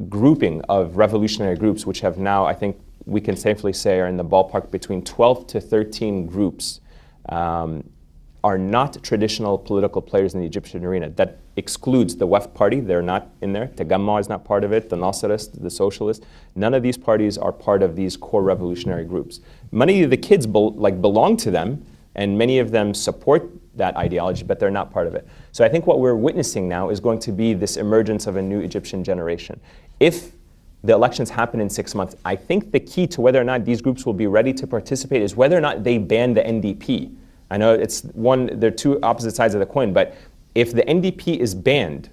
grouping of revolutionary groups, which have now, I think we can safely say, are in the ballpark between 12 to 13 groups, are not traditional political players in the Egyptian arena. That excludes the Weft Party. They're not in there. Tagamma is not part of it. The Nasserist, the Socialist. None of these parties are part of these core revolutionary groups. Many of the kids belong to them, and many of them support that ideology, but they're not part of it. So I think what we're witnessing now is going to be this emergence of a new Egyptian generation. If the elections happen in 6 months, I think the key to whether or not these groups will be ready to participate is whether or not they ban the NDP. I know they're two opposite sides of the coin, but if the NDP is banned,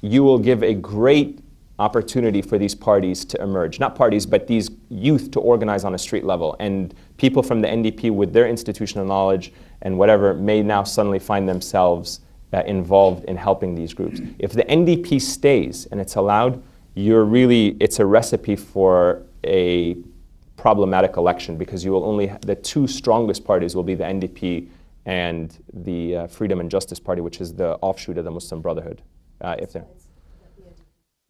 you will give a great opportunity for these parties to emerge. Not parties, but these youth to organize on a street level. And people from the NDP with their institutional knowledge and whatever may now suddenly find themselves involved in helping these groups. If the NDP stays and it's allowed, it's a recipe for a problematic election, because you will the 2 strongest parties will be the NDP and the Freedom and Justice Party, which is the offshoot of the Muslim Brotherhood.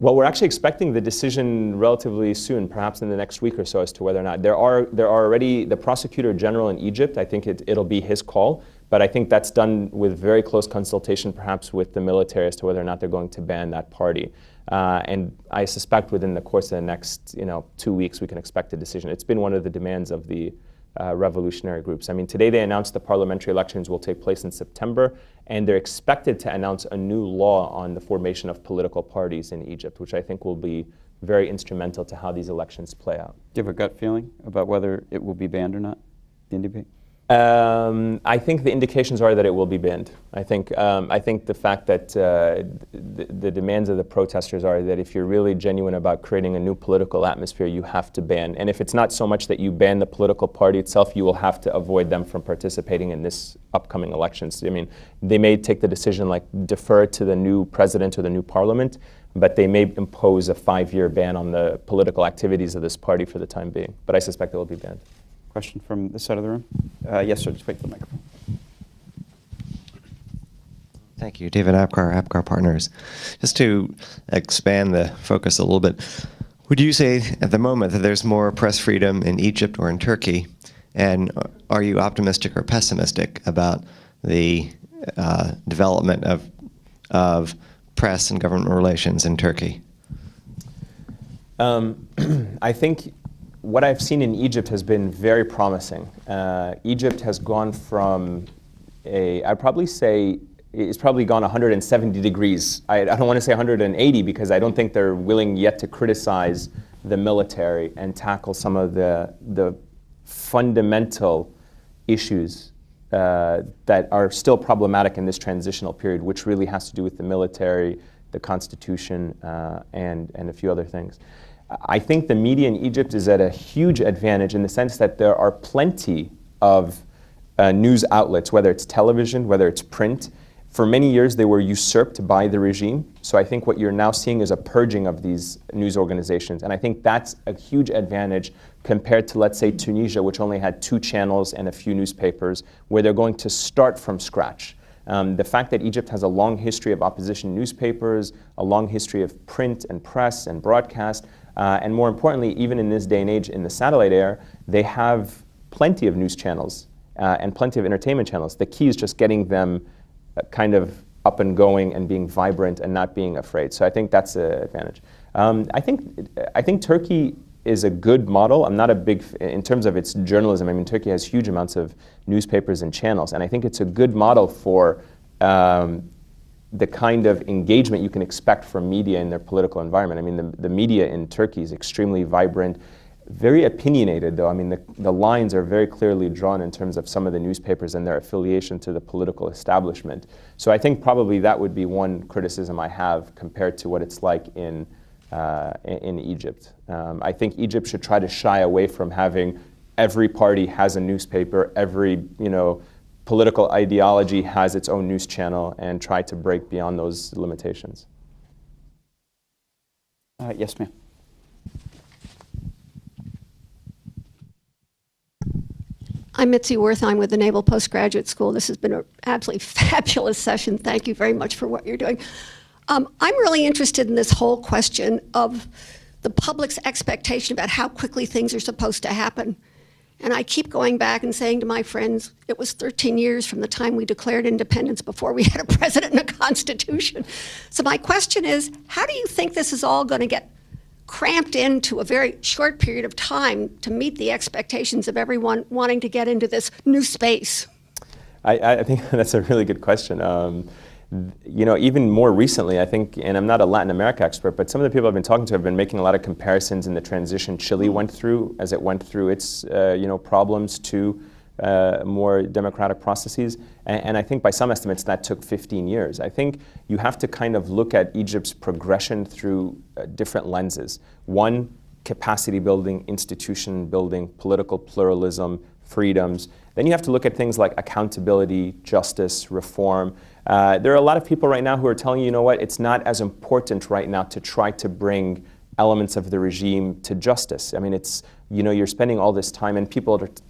Well, we're actually expecting the decision relatively soon, perhaps in the next week or so, as to whether or not there are already the Prosecutor General in Egypt. I think it'll be his call, but I think that's done with very close consultation, perhaps with the military, as to whether or not they're going to ban that party. And I suspect within the course of the next 2 weeks, we can expect a decision. It's been one of the demands of the revolutionary groups. I mean, today they announced the parliamentary elections will take place in September, and they're expected to announce a new law on the formation of political parties in Egypt, which I think will be very instrumental to how these elections play out.
Do you have a gut feeling about whether it will be banned or not, the NDP?
I think the indications are that it will be banned. I think the fact that the demands of the protesters are that if you're really genuine about creating a new political atmosphere, you have to ban. And if it's not so much that you ban the political party itself, you will have to avoid them from participating in this upcoming elections. I mean, they may take the decision defer to the new president or the new parliament, but they may impose a 5-year ban on the political activities of this party for the time being. But I suspect it will be banned.
Question from this side of the room? Yes, sir, just wait for the microphone.
Thank you. David Apgar, Apgar Partners. Just to expand the focus a little bit, Would you say at the moment that there's more press freedom in Egypt or in Turkey? And are you optimistic or pessimistic about the development of press and government relations in Turkey?
I think what I've seen in Egypt has been very promising. Egypt has gone from I'd probably say, it's probably gone 170 degrees. I don't want to say 180 because I don't think they're willing yet to criticize the military and tackle some of the fundamental issues that are still problematic in this transitional period, which really has to do with the military, the constitution, and a few other things. I think the media in Egypt is at a huge advantage in the sense that there are plenty of news outlets, whether it's television, whether it's print. For many years, they were usurped by the regime. So I think what you're now seeing is a purging of these news organizations. And I think that's a huge advantage compared to, let's say, Tunisia, which only had 2 channels and a few newspapers, where they're going to start from scratch. The fact that Egypt has a long history of opposition newspapers, a long history of print and press and broadcast, and more importantly, even in this day and age in the satellite era, they have plenty of news channels and plenty of entertainment channels. The key is just getting them kind of up and going and being vibrant and not being afraid. So I think that's an advantage. I think Turkey is a good model. I'm not a big, in terms of its journalism, I mean, Turkey has huge amounts of newspapers and channels, and I think it's a good model for the kind of engagement you can expect from media in their political environment. I mean, the media in Turkey is extremely vibrant, very opinionated, though. I mean, the lines are very clearly drawn in terms of some of the newspapers and their affiliation to the political establishment. So I think probably that would be one criticism I have compared to what it's like in Egypt. I think Egypt should try to shy away from having every party has a newspaper, every political ideology has its own news channel, and try to break beyond those limitations.
Yes, ma'am.
I'm Mitzi Wertheim with the Naval Postgraduate School. This has been an absolutely fabulous session. Thank you very much for what you're doing. I'm really interested in this whole question of the public's expectation about how quickly things are supposed to happen. And I keep going back and saying to my friends, it was 13 years from the time we declared independence before we had a president and a constitution. So my question is, how do you think this is all going to get cramped into a very short period of time to meet the expectations of everyone wanting to get into this new space?
I think that's a really good question. Even more recently, I think, and I'm not a Latin America expert, but some of the people I've been talking to have been making a lot of comparisons in the transition Chile went through as it went through its problems to more democratic processes. And I think by some estimates that took 15 years. I think you have to kind of look at Egypt's progression through different lenses. One, capacity building, institution building, political pluralism, freedoms. Then you have to look at things like accountability, justice, reform. There are a lot of people right now who are telling you, it's not as important right now to try to bring elements of the regime to justice. I mean, it's, you're spending all this time, and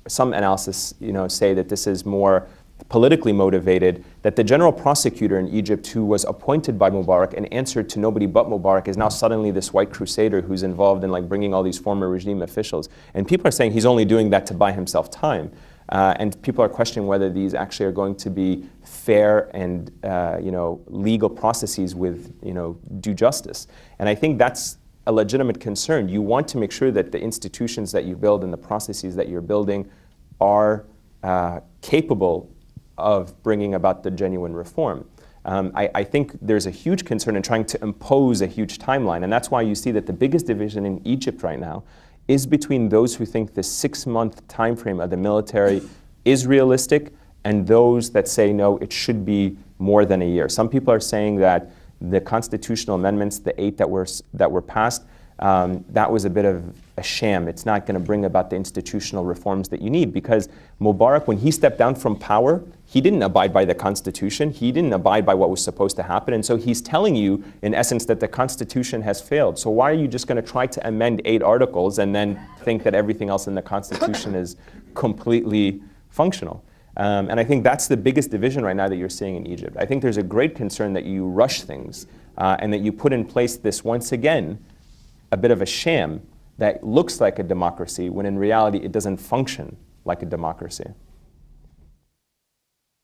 some analysis, say that this is more politically motivated, that the general prosecutor in Egypt who was appointed by Mubarak and answered to nobody but Mubarak is now suddenly this white crusader who's involved in bringing all these former regime officials. And people are saying he's only doing that to buy himself time. And people are questioning whether these actually are going to be fair and legal processes with due justice. And I think that's a legitimate concern. You want to make sure that the institutions that you build and the processes that you're building are capable of bringing about the genuine reform. I think there's a huge concern in trying to impose a huge timeline, and that's why you see that the biggest division in Egypt right now is between those who think the 6-month time frame of the military is realistic and those that say, no, it should be more than a year. Some people are saying that the constitutional amendments, the 8 that were passed, that was a bit of a sham. It's not going to bring about the institutional reforms that you need, because Mubarak, when he stepped down from power, he didn't abide by the Constitution. He didn't abide by what was supposed to happen. And so he's telling you, in essence, that the Constitution has failed. So why are you just going to try to amend 8 articles and then think that everything else in the Constitution is completely functional? And I think that's the biggest division right now that you're seeing in Egypt. I think there's a great concern that you rush things and that you put in place this, once again, a bit of a sham that looks like a democracy when in reality it doesn't function like a democracy.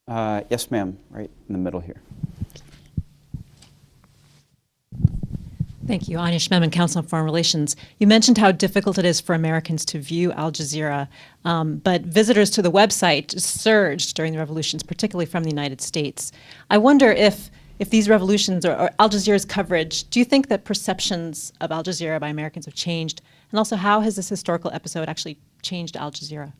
Yes, ma'am, right in the middle here.
Thank you. Anya Schmemann, Council on Foreign Relations. You mentioned how difficult it is for Americans to view Al Jazeera, but visitors to the website surged during the revolutions, particularly from the United States. I wonder if these revolutions or Al Jazeera's coverage, do you think that perceptions of Al Jazeera by Americans have changed? And also, how has this historical episode actually changed Al Jazeera?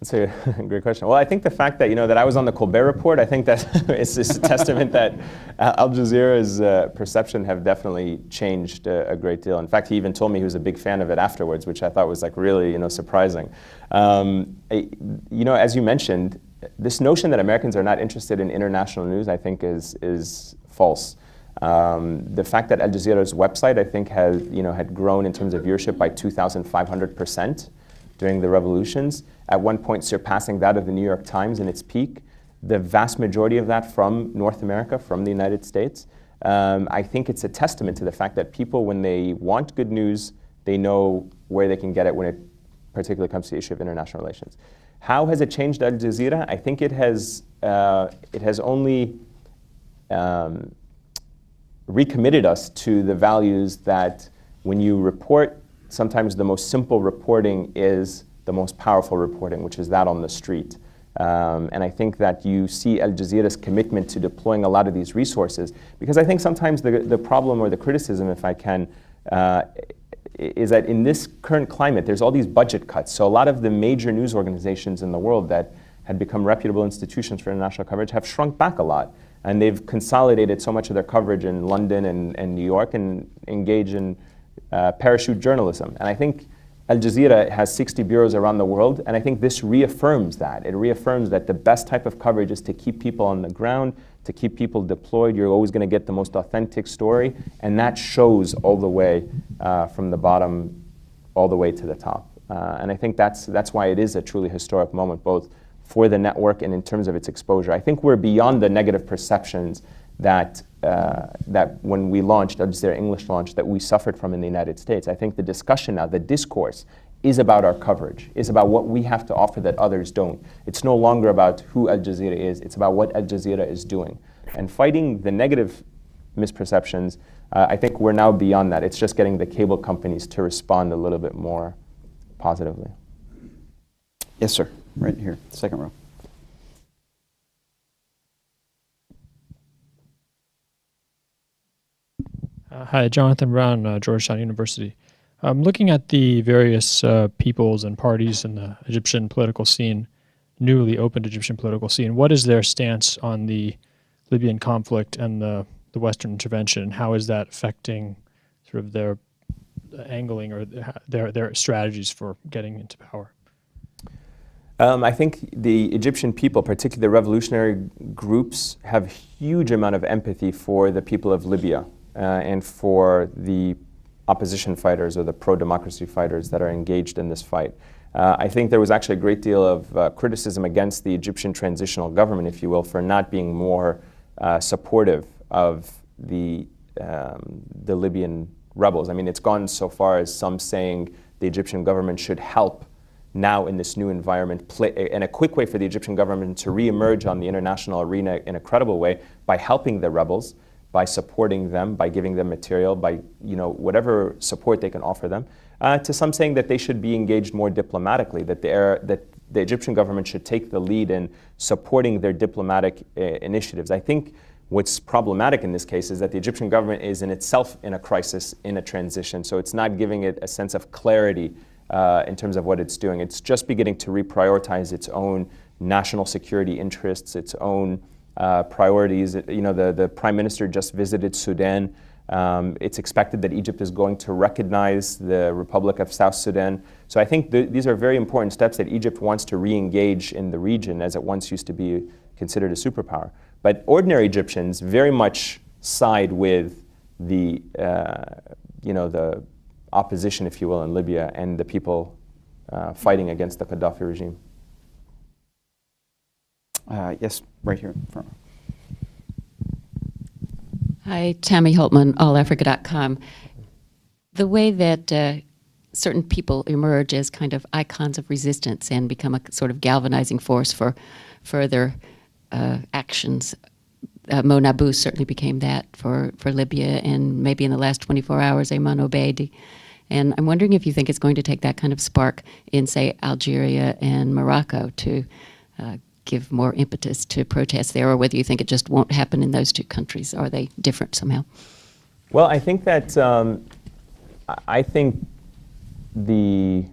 That's a great question. Well, I think the fact that, that I was on the Colbert Report, I think that it's a testament that Al Jazeera's perception have definitely changed a great deal. In fact, he even told me he was a big fan of it afterwards, which I thought was like really, surprising. As you mentioned, this notion that Americans are not interested in international news, I think is false. The fact that Al Jazeera's website, I think, had grown in terms of viewership by 2,500% during the revolutions, at one point surpassing that of the New York Times in its peak. The vast majority of that from North America, from the United States. I think it's a testament to the fact that people, when they want good news, they know where they can get it when it particularly comes to the issue of international relations. How has it changed Al Jazeera? I think it has only recommitted us to the values that when you report, sometimes the most simple reporting is the most powerful reporting, which is that on the street. And I think that you see Al Jazeera's commitment to deploying a lot of these resources, because I think sometimes the problem or the criticism, if I can, is that in this current climate, there's all these budget cuts. So a lot of the major news organizations in the world that had become reputable institutions for international coverage have shrunk back a lot. And they've consolidated so much of their coverage in London and New York and engage in parachute journalism. And I think Al Jazeera has 60 bureaus around the world, and I think this reaffirms that. It reaffirms that the best type of coverage is to keep people on the ground, to keep people deployed. You're always going to get the most authentic story, and that shows all the way from the bottom all the way to the top. And I think that's why it is a truly historic moment, both for the network and in terms of its exposure. I think we're beyond the negative perceptions that when we launched, Al Jazeera English launched, that we suffered from in the United States. I think the discussion now, the discourse, is about our coverage, is about what we have to offer that others don't. It's no longer about who Al Jazeera is, it's about what Al Jazeera is doing. And fighting the negative misperceptions, I think we're now beyond that. It's just getting the cable companies to respond a little bit more positively.
Yes, sir. Right here, second row.
Hi, Jonathan Brown, Georgetown University. Looking at the various peoples and parties in the Egyptian political scene, newly opened Egyptian political scene, what is their stance on the Libyan conflict and the Western intervention? How is that affecting sort of their angling or their strategies for getting into power?
I think the Egyptian people, particularly the revolutionary groups, have a huge amount of empathy for the people of Libya and for the opposition fighters or the pro-democracy fighters that are engaged in this fight. I think there was actually a great deal of criticism against the Egyptian transitional government, if you will, for not being more supportive of the Libyan rebels. I mean, it's gone so far as some saying the Egyptian government should help now in this new environment, and a quick way for the Egyptian government to re-emerge on the international arena in a credible way by helping the rebels, by supporting them, by giving them material, by whatever support they can offer them, to some saying that they should be engaged more diplomatically, that the Egyptian government should take the lead in supporting their diplomatic initiatives. I think what's problematic in this case is that the Egyptian government is in itself in a crisis, in a transition, so it's not giving it a sense of clarity in terms of what it's doing. It's just beginning to reprioritize its own national security interests, its own priorities. The Prime Minister just visited Sudan. It's expected that Egypt is going to recognize the Republic of South Sudan. So I think these are very important steps that Egypt wants to re-engage in the region as it once used to be considered a superpower. But ordinary Egyptians very much side with the opposition, if you will, in Libya and the people fighting against the Gaddafi regime.
Yes, right here in front.
Hi, Tammy Holtman, allafrica.com. the way that certain people emerge as kind of icons of resistance and become a sort of galvanizing force for further actions. Mo Nabou certainly became that for Libya, and maybe in the last 24 hours, Ayman Obeidi. And I'm wondering if you think it's going to take that kind of spark in, say, Algeria and Morocco to give more impetus to protests there, or whether you think it just won't happen in those two countries. Are they different somehow?
Well, I think that I think the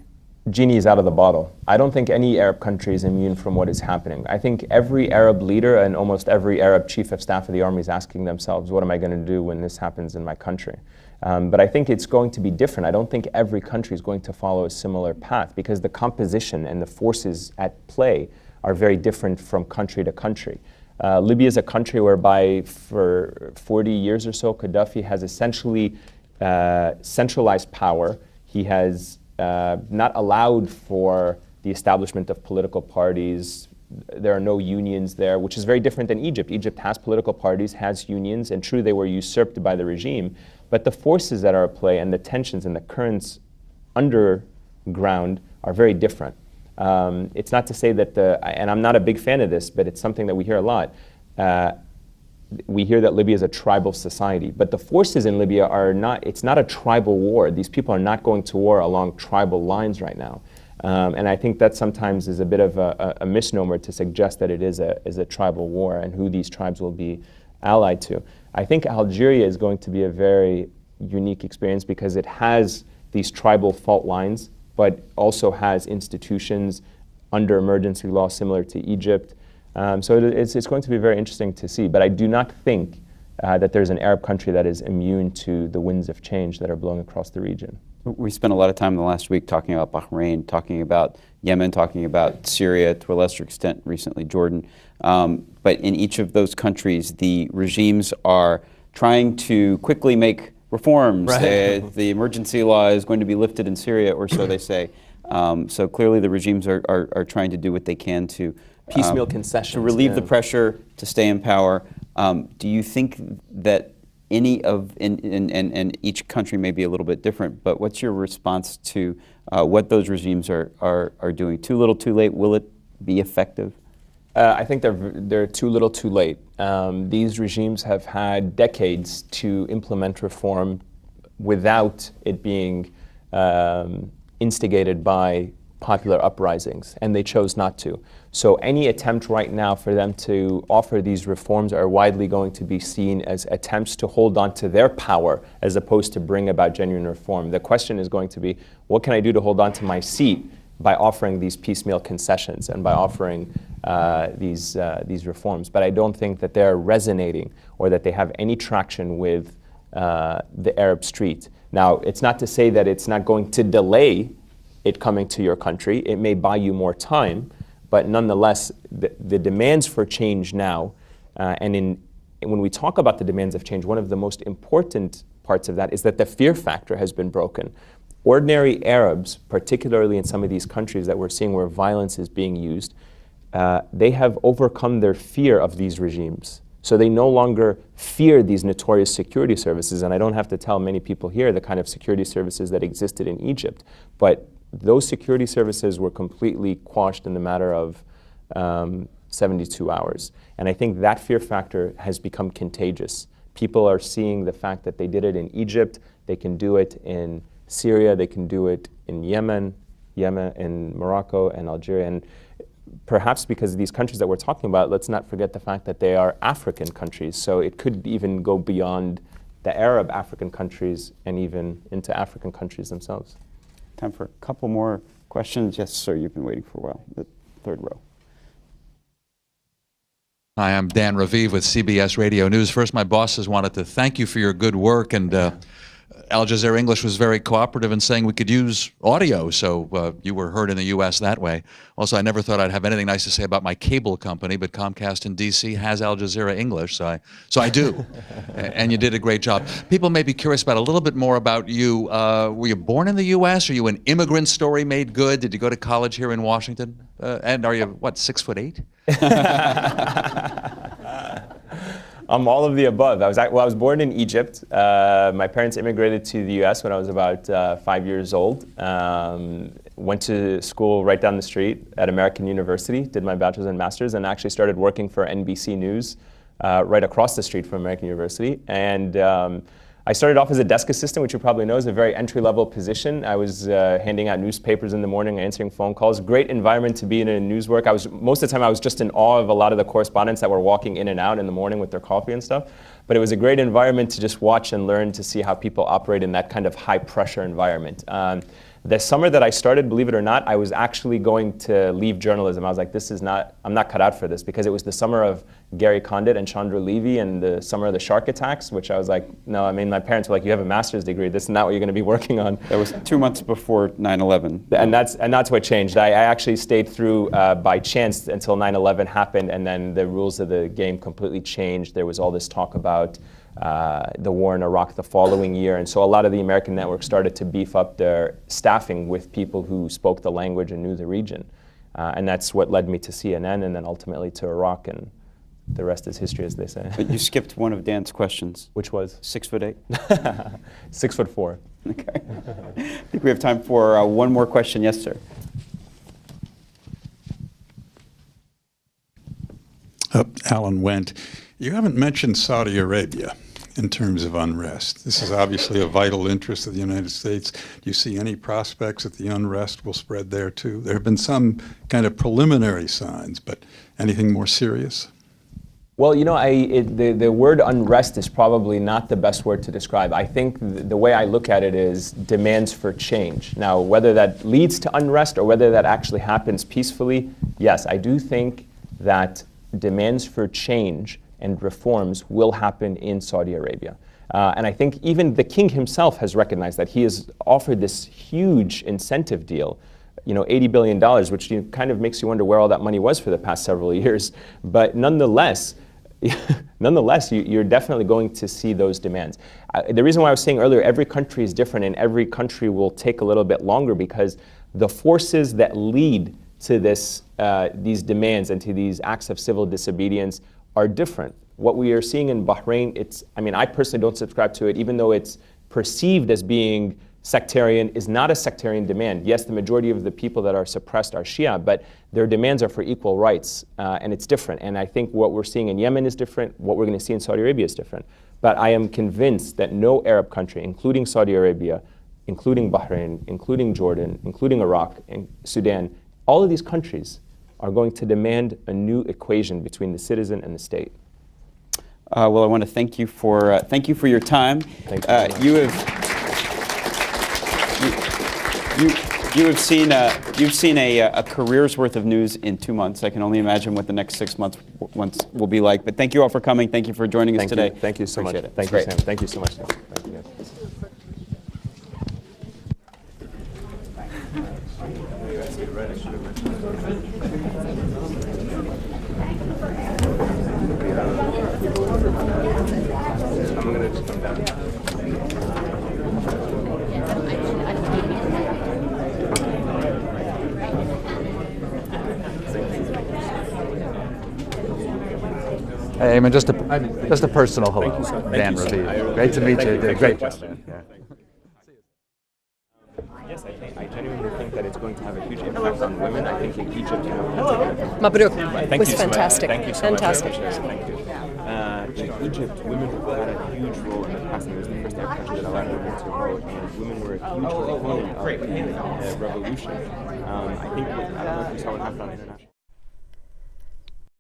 genie is out of the bottle. I don't think any Arab country is immune from what is happening. I think every Arab leader and almost every Arab chief of staff of the army is asking themselves, what am I going to do when this happens in my country? But I think it's going to be different. I don't think every country is going to follow a similar path, because the composition and the forces at play are very different from country to country. Libya is a country whereby for 40 years or so, Gaddafi has essentially centralized power. He has not allowed for the establishment of political parties. There are no unions there, which is very different than Egypt. Egypt has political parties, has unions, and true, they were usurped by the regime. But the forces that are at play and the tensions and the currents underground are very different. It's not to say that and I'm not a big fan of this, but it's something that we hear a lot. We hear that Libya is a tribal society, but the forces in Libya are not, it's not a tribal war. These people are not going to war along tribal lines right now. And I think that sometimes is a bit of a misnomer to suggest that it is a tribal war and who these tribes will be allied to. I think Algeria is going to be a very unique experience because it has these tribal fault lines, but also has institutions under emergency law similar to Egypt. So it's going to be very interesting to see. But I do not think that there's an Arab country that is immune to the winds of change that are blowing across the region.
We spent a lot of time in the last week talking about Bahrain, talking about Yemen, talking about Syria, to a lesser extent recently Jordan. But in each of those countries, the regimes are trying to quickly make reforms.
Right.
The emergency law is going to be lifted in Syria, or so they say. So clearly the regimes are trying to do what they can to
piecemeal concessions
to relieve the pressure to stay in power. Do you think that any of, and each country may be a little bit different, but what's your response to what those regimes are doing? Too little, too late? Will it be effective?
I think they're too little, too late. These regimes have had decades to implement reform without it being instigated by popular uprisings, and they chose not to. So any attempt right now for them to offer these reforms are widely going to be seen as attempts to hold on to their power as opposed to bring about genuine reform. The question is going to be, what can I do to hold on to my seat by offering these piecemeal concessions and by offering these reforms? But I don't think that they're resonating or that they have any traction with the Arab street. Now, it's not to say that it's not going to delay it coming to your country. It may buy you more time, but nonetheless, the demands for change now, and when we talk about the demands of change, one of the most important parts of that is that the fear factor has been broken. Ordinary Arabs, particularly in some of these countries that we're seeing where violence is being used, they have overcome their fear of these regimes. So they no longer fear these notorious security services, and I don't have to tell many people here the kind of security services that existed in Egypt, but those security services were completely quashed in the matter of 72 hours. And I think that fear factor has become contagious. People are seeing the fact that they did it in Egypt, they can do it in Syria, they can do it in Yemen, in Morocco, and Algeria. And perhaps because of these countries that we're talking about, let's not forget the fact that they are African countries. So it could even go beyond the Arab African countries and even into African countries themselves.
Time for a couple more questions. Yes, sir, you've been waiting for a while. The third row.
Hi, I'm Dan Raviv with CBS Radio News. First, my bosses wanted to thank you for your good work, and Al Jazeera English was very cooperative in saying we could use audio, so you were heard in the U.S. that way. Also, I never thought I'd have anything nice to say about my cable company, but Comcast in D.C. has Al Jazeera English, so I do. And you did a great job. People may be curious about a little bit more about you. Were you born in the U.S.? Are you an immigrant story made good? Did you go to college here in Washington? And are you, what, 6'8"?
All of the above. I was born in Egypt. My parents immigrated to the U.S. when I was about 5 years old. Went to school right down the street at American University, did my bachelor's and master's, and actually started working for NBC News right across the street from American University. And I started off as a desk assistant, which you probably know is a very entry-level position. I was handing out newspapers in the morning, answering phone calls. Great environment to be in news work. Most of the time I was just in awe of a lot of the correspondents that were walking in and out in the morning with their coffee and stuff. But it was a great environment to just watch and learn to see how people operate in that kind of high-pressure environment. The summer that I started, believe it or not, I was actually going to leave journalism. I was like, I'm not cut out for this, because it was the summer of Gary Condit and Chandra Levy and the summer of the shark attacks, which I was like, no, I mean, my parents were like, you have a master's degree, this is not what you're going to be working on.
That was 2 months before 9/11.
And that's what changed. I actually stayed through by chance until 9/11 happened, and then the rules of the game completely changed. There was all this talk about the war in Iraq the following year, and so a lot of the American networks started to beef up their staffing with people who spoke the language and knew the region. And that's what led me to CNN and then ultimately to Iraq, and the rest is history, as they say.
But you skipped one of Dan's questions.
Which was?
6'8".
6'4".
Okay. I think we have time for one more question. Yes, sir.
Alan Wendt, you haven't mentioned Saudi Arabia in terms of unrest. This is obviously a vital interest of the United States. Do you see any prospects that the unrest will spread there too? There have been some kind of preliminary signs, but anything more serious?
Well, you know, the word unrest is probably not the best word to describe. I think the way I look at it is demands for change. Now, whether that leads to unrest or whether that actually happens peacefully, yes, I do think that demands for change and reforms will happen in Saudi Arabia. And I think even the king himself has recognized that. He has offered this huge incentive deal, you know, $80 billion, which kind of makes you wonder where all that money was for the past several years. But nonetheless, you're definitely going to see those demands. The reason why I was saying earlier, every country is different, and every country will take a little bit longer, because the forces that lead to these demands and to these acts of civil disobedience are different. What we are seeing in Bahrain, I personally don't subscribe to it, even though it's perceived as being sectarian, is not a sectarian demand. Yes, the majority of the people that are suppressed are Shia, but their demands are for equal rights, and it's different. And I think what we're seeing in Yemen is different, what we're going to see in Saudi Arabia is different. But I am convinced that no Arab country, including Saudi Arabia, including Bahrain, including Jordan, including Iraq and Sudan, all of these countries are going to demand a new equation between the citizen and the state.
Well, I want to thank you for your time.
Thank you.
You've seen a career's worth of news in 2 months. I can only imagine what the next 6 months will be like. But thank you all for coming. Thank you for joining us today.
Thank you so much.
Appreciate it.
Thank you, Sam. Thank you so much. Thank you, guys.
Hey, Ayman, just a personal hello. Dan Raviv. Great to meet you. Great job.
Yes, I genuinely think that it's going to have a huge impact on women. I think in Egypt,
Mabruk. It was fantastic.
Thank you so
fantastic.
much. Thank you. In Egypt, women have had a huge role in the past. It was the first Arab country that allowed women to vote, and women were a huge component of the revolution. I don't know if you saw what happened on international.